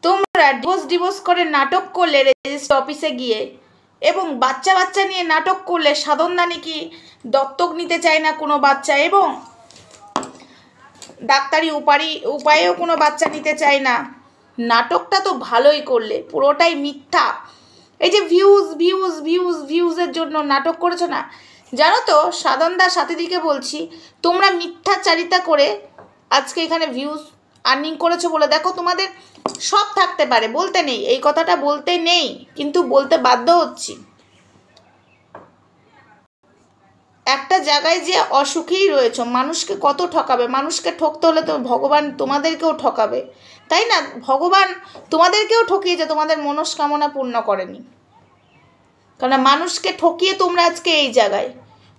তোমরা ডিভোর্স করে নাটক করলে রেজিস্ট্রি অফিসে গিয়ে, এবং বাচ্চা নিয়ে নাটক করলে সাধনদা নাকি দত্তক নিতে চায় না কোনো বাচ্চা, এবং ডাক্তারি উপায়েও কোনো বাচ্চা নিতে চায় না। নাটকটা তো ভালোই করলে, পুরোটাই মিথ্যা। এই যে ভিউজের জন্য নাটক করেছো না, জানো তো সাধনদা সাথীদিকে বলছি, তোমরা মিথ্যাচারিতা করে আজকে এখানে ভিউজ আর্নিং করেছো বলে দেখো তোমাদের সব থাকতে পারে, বলতে নেই, এই কথাটা বলতে নেই, কিন্তু বলতে বাধ্য হচ্ছি। একটা জায়গায় যে অসুখেই রয়েছো, মানুষকে কত ঠকাবে, মানুষকে ঠকতে হলে তো ভগবান তোমাদেরকেও ঠকাবে, তাই না? ভগবান তোমাদেরকেও ঠকিয়েছে, তোমাদের মনস্কামনা পূর্ণ করেনি, কারণ মানুষকে ঠকিয়ে তোমরা আজকে এই জায়গায়,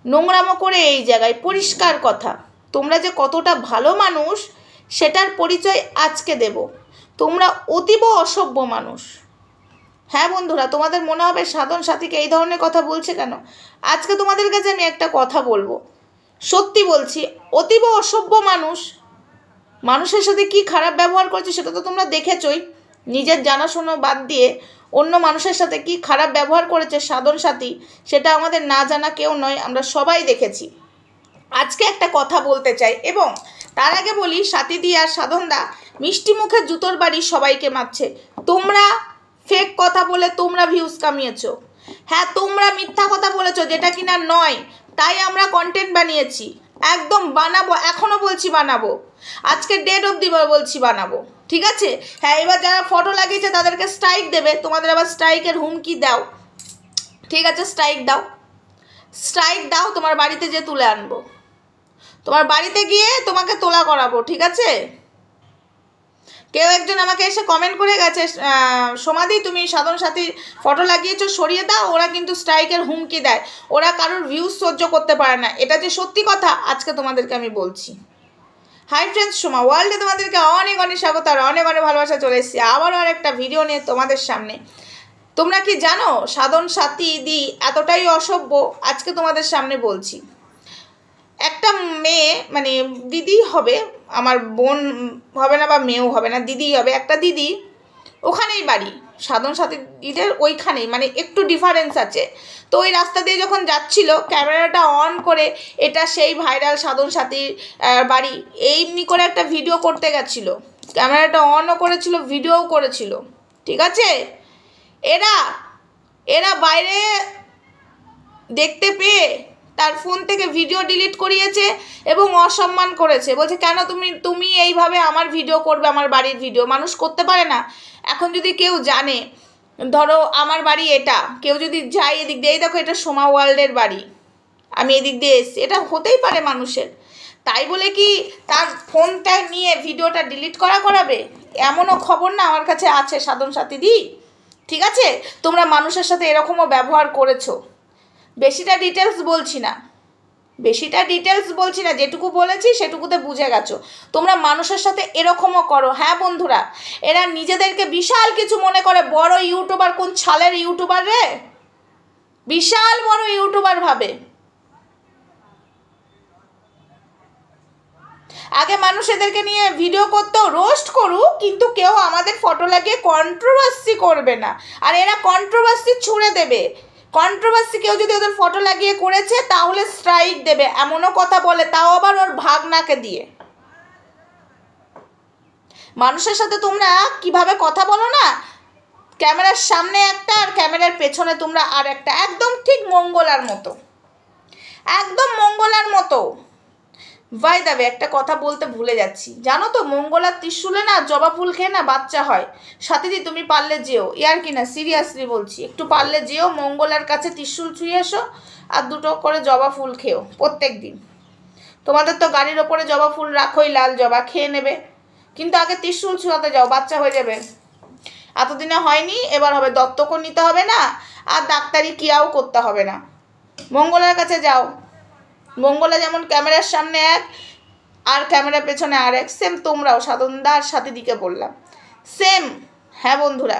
নোংরামো করে এই জায়গায়। পরিষ্কার কথা, তোমরা যে কতটা ভালো মানুষ সেটার পরিচয় আজকে দেব। তোমরা অতীব অসভ্য মানুষ। হ্যাঁ বন্ধুরা, তোমাদের মনে হবে সাধন সাথীকে এই ধরনের কথা বলছে কেন? আজকে তোমাদের কাছে আমি একটা কথা বলবো, সত্যি বলছি, অতীব অসভ্য মানুষ। মানুষের সাথে কি খারাপ ব্যবহার করছে সেটা তো তোমরা দেখেছই। নিজের জানাশোনা বাদ দিয়ে অন্য মানুষের সাথে কি খারাপ ব্যবহার করেছে সাধন সাথী, সেটা আমাদের না জানা কেউ নয়, আমরা সবাই দেখেছি। আজকে একটা কথা বলতে চাই, এবং তার আগে বলি, সাথীদি আর সাধনদা মিষ্টি মুখের জুতোর বাড়ি সবাইকে মারছে। তোমরা ফেক কথা বলে তোমরা ভিউজ কামিয়েছো। হ্যাঁ, তোমরা মিথ্যা কথা বলেছো, যেটা কিনা নয়, তাই আমরা কন্টেন্ট বানিয়েছি। একদম বানাবো, এখনও বলছি বানাবো, আজকে ডেট অবধি বলছি বানাবো, ঠিক আছে? হ্যাঁ, এবার যারা ফটো লাগিয়েছে তাদেরকে স্ট্রাইক দেবে, তোমাদের আবার স্ট্রাইকের হুমকি দাও, ঠিক আছে? স্ট্রাইক দাও, তোমার বাড়িতে যে তুলে আনবো, তোমার বাড়িতে গিয়ে তোমাকে তোলা করাবো, ঠিক আছে? কেউ একজন আমাকে এসে কমেন্ট করে গেছে, সমাধি তুমি সাধন সাথীর ফটো লাগিয়েছো, সরিয়ে দাও। ওরা কিন্তু স্ট্রাইকের হুমকি দেয়, ওরা কারোর ভিউজ সহ্য করতে পারে না। এটা যে সত্যি কথা আজকে তোমাদেরকে আমি বলছি। হাই ফ্রেন্ডস, সোমা ওয়ার্ল্ডে তোমাদেরকে অনেক অনেক স্বাগত আর অনেক অনেক ভালোবাসা। চলে এসেছি আবারও আর একটা ভিডিও নিয়ে তোমাদের সামনে। তোমরা কি জানো সাধন সাথী দি এতটাই অসভ্য? আজকে তোমাদের সামনে বলছি। একটা মেয়ে, মানে দিদি হবে, আমার বোন হবে না বা মেয়েও হবে না, দিদি হবে, একটা দিদি, ওখানেই বাড়ি, সাধন সাথীদের ওইখানেই, মানে একটু ডিফারেন্স আছে। তো ওই রাস্তা দিয়ে যখন যাচ্ছিল, ক্যামেরাটা অন করে, এটা সেই ভাইরাল সাধন সাথীর বাড়ি, এমনি করে একটা ভিডিও করতে গেছিলো, ক্যামেরাটা অনও করেছিল, ভিডিওও করেছিল, ঠিক আছে? এরা বাইরে দেখতে পেয়ে তার ফোন থেকে ভিডিও ডিলিট করিয়েছে এবং অসম্মান করেছে, বলছে কেন তুমি এইভাবে আমার ভিডিও করবে, আমার বাড়ির ভিডিও মানুষ করতে পারে না? এখন যদি কেউ জানে, ধরো আমার বাড়ি এটা, কেউ যদি যায় এদিক দিয়ে, এই দেখো এটা সোমা ওয়ার্ল্ডের বাড়ি, আমি এদিক দিয়ে এসছি, এটা হতেই পারে মানুষের, তাই বলে কি তার ফোনটা নিয়ে ভিডিওটা ডিলিট করাবে? এমনও খবর না আমার কাছে আছে সাধন সাথীদি, ঠিক আছে? তোমরা মানুষের সাথে এরকমও ব্যবহার করেছো। বেশিটা ডিটেলস বলছি না, যেটুকু বলেছি সেটুকুতে বুঝে গেছো। তোমরা মানুষের সাথে এরকমও করো। হ্যাঁ বন্ধুরা, এরা নিজেদেরকে বিশাল কিছু মনে করে, বড় ইউটিউবার, কোন ছালের ইউটিউবার রে, বিশাল বড় ইউটিউবার ভাবে। আগে মানুষ এদেরকে নিয়ে ভিডিও করতো, রোস্ট করুক, কিন্তু কেউ আমাদের ফটো লাগিয়ে কন্ট্রোভার্সি করবে না, আর এরা কন্ট্রোভার্সি ছুঁড়ে দেবে। কন্ট্রোভার্সি কেউ যদি ওদের ফটো লাগিয়ে করেছে তাহলে স্ট্রাইক দেবে, এমনও কথা বলে, তাও আবার ওর ভাগনাকে দিয়ে। মানুষের সাথে তোমরা কিভাবে কথা বলো না, ক্যামেরার সামনে একটা আর ক্যামেরার পেছনে তোমরা আর একটা, একদম ঠিক মঙ্গলার মতো। ভাই দাবে, একটা কথা বলতে ভুলে যাচ্ছি, জানো তো মঙ্গলার ত্রিশূলে না জবা ফুল খেয়ে না বাচ্চা হয়। সাথীদি তুমি পারলে যেও, ইয়ার কি না, সিরিয়াসলি বলছি, একটু পারলে যেও, মঙ্গলার কাছে ত্রিশূল ছুঁয়ে এসো আর দুটো করে জবা ফুল খেও প্রত্যেক দিন। তোমাদের তো গাড়ির ওপরে জবা ফুল রাখোই, লাল জবা, খেয়ে নেবে, কিন্তু আগে ত্রিশূল ছুঁয়াতে যাও, বাচ্চা হয়ে যাবে। এতদিনে হয়নি, এবার হবে, দত্তকও নিতে হবে না আর ডাক্তারি কিয়াও করতে হবে না, মঙ্গলার কাছে যাও। মঙ্গলা যেমন ক্যামেরার সামনে এক আর ক্যামেরার পেছনে আর এক, সেম তোমরাও সাধনদার সাথীদিকে বললাম সেম। হ্যাঁ বন্ধুরা,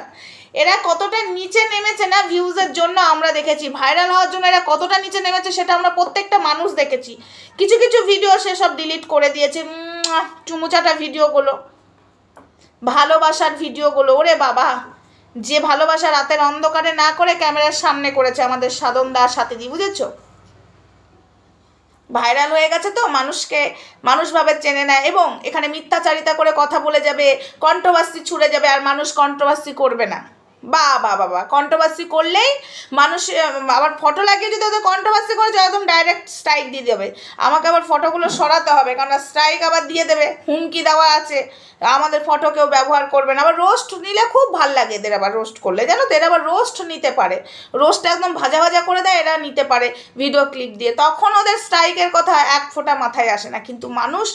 এরা কতটা নিচে নেমেছে না ভিউজের জন্য আমরা দেখেছি, ভাইরাল হওয়ার জন্য এরা কতটা নিচে নেমেছে সেটা আমরা প্রত্যেকটা মানুষ দেখেছি। কিছু ভিডিও সেসব ডিলিট করে দিয়েছে, চুমুচাটা ভিডিওগুলো, ভালোবাসার ভিডিওগুলো, ওরে বাবা, যে ভালোবাসা রাতের অন্ধকারে না করে ক্যামেরার সামনে করেছে আমাদের সাধনদা সাথীদি, বুঝেছো? ভাইরাল হয়ে গেছে তো, মানুষ ভাবে চেনে নেয়, এবং এখানে মিথ্যাচারিতা করে কথা বলে যাবে, কন্ট্রোভার্সি ছুড়ে যাবে, আর মানুষ কন্ট্রোভার্সি করবে না। বাবা কন্ট্রোভার্সি করলেই মানুষ আবার ফটো লাগিয়ে যদি ওদের কন্ট্রোভার্সি করেছে একদম ডাইরেক্ট স্ট্রাইক দিয়ে দেবে। আমাকে আবার ফটোগুলো সরাতে হবে, কারণ স্ট্রাইক আবার দিয়ে দেবে, হুমকি দেওয়া আছে, আমাদের ফটো কেউ ব্যবহার করবে না। আবার রোস্ট নিলে খুব ভাল লাগে এদের, আবার রোস্ট করলে জানো তো, এরা আবার রোস্ট নিতে পারে, রোস্ট একদম ভাজা ভাজা করে দেয়, এরা নিতে পারে ভিডিও ক্লিপ দিয়ে, তখন ওদের স্ট্রাইকের কথা এক ফোঁটা মাথায় আসে না। কিন্তু মানুষ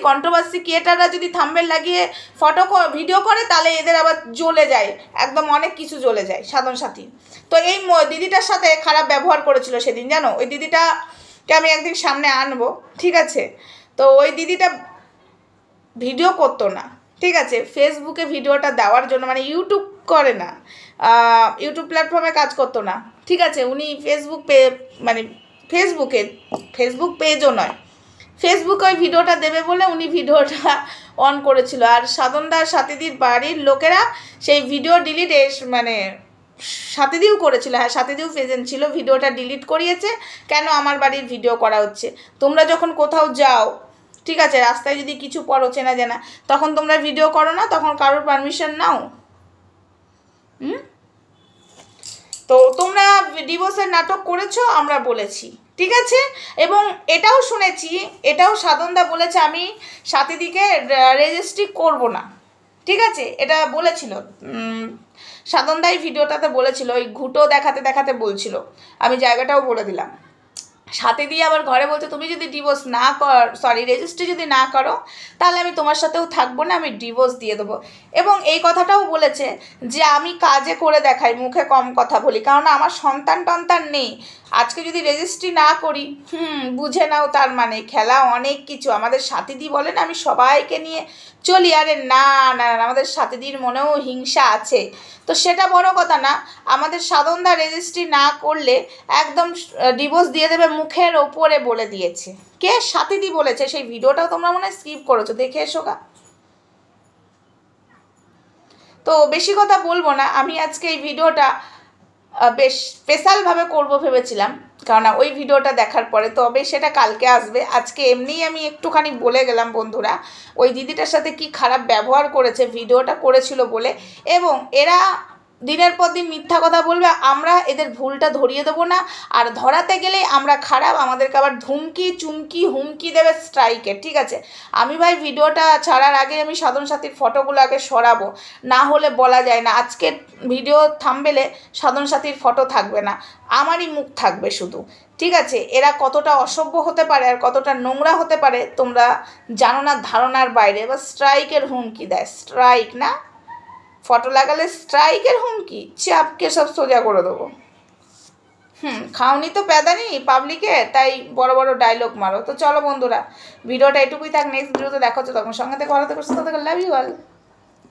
কন্ট্রোভার্সি ক্রিয়েটাররা যদি থাম্বনেল লাগিয়ে ফটো ভিডিও করে, তাহলে এদের আবার জ্বলে যায়, একদম অনেক কিছু জ্বলে যায় সাধন সাথী। তো এই দিদিটার সাথে খারাপ ব্যবহার করেছিল সেদিন, জানো? ওই দিদিটাকে আমি একদিন সামনে আনবো, ঠিক আছে? তো ওই দিদিটা ভিডিও করতো না, ঠিক আছে, ফেসবুকে ভিডিওটা দেওয়ার জন্য, মানে ইউটিউব করে না, ইউটিউব প্ল্যাটফর্মে কাজ করতো না, ঠিক আছে? উনি ফেসবুক পেজও নয়, ফেসবুকে ওই ভিডিওটা দেবে বলে উনি ভিডিওটা অন করেছিল, আর সাধনদার সাথীদির বাড়ির লোকেরা সেই ভিডিও ডিলিট সাথীদিও করেছিল, হ্যাঁ সাথীদিও প্রেজেন্ট ছিল, ভিডিওটা ডিলিট করিয়েছে। কেন আমার বাড়ির ভিডিও করা হচ্ছে? তোমরা যখন কোথাও যাও, ঠিক আছে, রাস্তায় যদি কিছু পড়ো চেনা জানা, তখন তোমরা ভিডিও করো না, তখন কারোর পারমিশন নাও? তো তোমরা ডিভোর্সের নাটক করেছো, আমরা বলেছি, ঠিক আছে? এবং এটাও শুনেছি, এটাও সাধনদা বলেছে, আমি সাথীদিকে রেজিস্ট্রি করব না, ঠিক আছে? এটা বলেছিল সাধনদাই ভিডিওটাতে বলেছিল, ওই ঘুঁটো দেখাতে দেখাতে বলছিল, আমি জায়গাটাও বলে দিলাম। সাথে দিয়ে আবার ঘরে বলছে, তুমি যদি ডিভোর্স না রেজিস্ট্রি যদি না করো, তাহলে আমি তোমার সাথেও থাকবো না, আমি ডিভোর্স দিয়ে দেবো। এবং এই কথাটাও বলেছে যে আমি কাজে করে দেখাই, মুখে কম কথা বলি, কারণ আমার সন্তান নেই। আজকে যদি রেজিস্ট্রি না করি, বুঝে নাও তার মানে খেলা অনেক কিছু। আমাদের সাথীদি বলেন আমি সবাইকে নিয়ে চলি, আরে না, আমাদের সাথীদির মনেও হিংসা আছে, তো সেটা বড় কথা না। আমাদের সাধনদা রেজিস্ট্রি না করলে একদম ডিভোর্স দিয়ে দেবে, মুখের ওপরে বলে দিয়েছে। কে? সাথীদি বলেছে। সেই ভিডিওটাও তোমরা মনে হয় স্কিপ করেছো, দেখে এসো গা। তো বেশি কথা বলবো না, আমি আজকে এই ভিডিওটা বেশ স্পেশালভাবে করবো ভেবেছিলাম, কারণ ওই ভিডিওটা দেখার পরে, তবে সেটা কালকে আসবে। আজকে এমনিই আমি একটুখানি বলে গেলাম বন্ধুরা, ওই দিদিটার সাথে কি খারাপ ব্যবহার করেছে, ভিডিওটা করেছিল বলে। এবং এরা দিনের পর দিন মিথ্যা কথা বলবে, আমরা এদের ভুলটা ধরিয়ে দেবো না, আর ধরাতে গেলেই আমরা খারাপ, আমাদেরকে আবার ধুমকি চুমকি হুমকি দেবে স্ট্রাইকের, ঠিক আছে? আমি ভাই ভিডিওটা ছাড়ার আগে আমি সাধন সাথীর ফটোগুলো আগে সরাবো, না হলে বলা যায় না। আজকের ভিডিও থাম্বনেলে সাধন সাথীর ফটো থাকবে না, আমারই মুখ থাকবে শুধু, ঠিক আছে? এরা কতটা অসভ্য হতে পারে আর কতটা নোংরা হতে পারে তোমরা জানো না, ধারণার বাইরে। এবার স্ট্রাইকের হুমকি দেয়, স্ট্রাইক না, ফটো লাগালে স্ট্রাইকের হুমকি, চাপকে সব সোজা করে দেবো। খাওনি তো প্যাদানি পাবলিকে, তাই বড় বড় ডায়লগ মারো। তো চলো বন্ধুরা, ভিডিওটা এটুকুই থাক, নেক্সট ভিডিওতে দেখা হচ্ছে, তখন সঙ্গে থেকে ভালো থেকে সুস্থ থেকে, লাভ ইউ অল।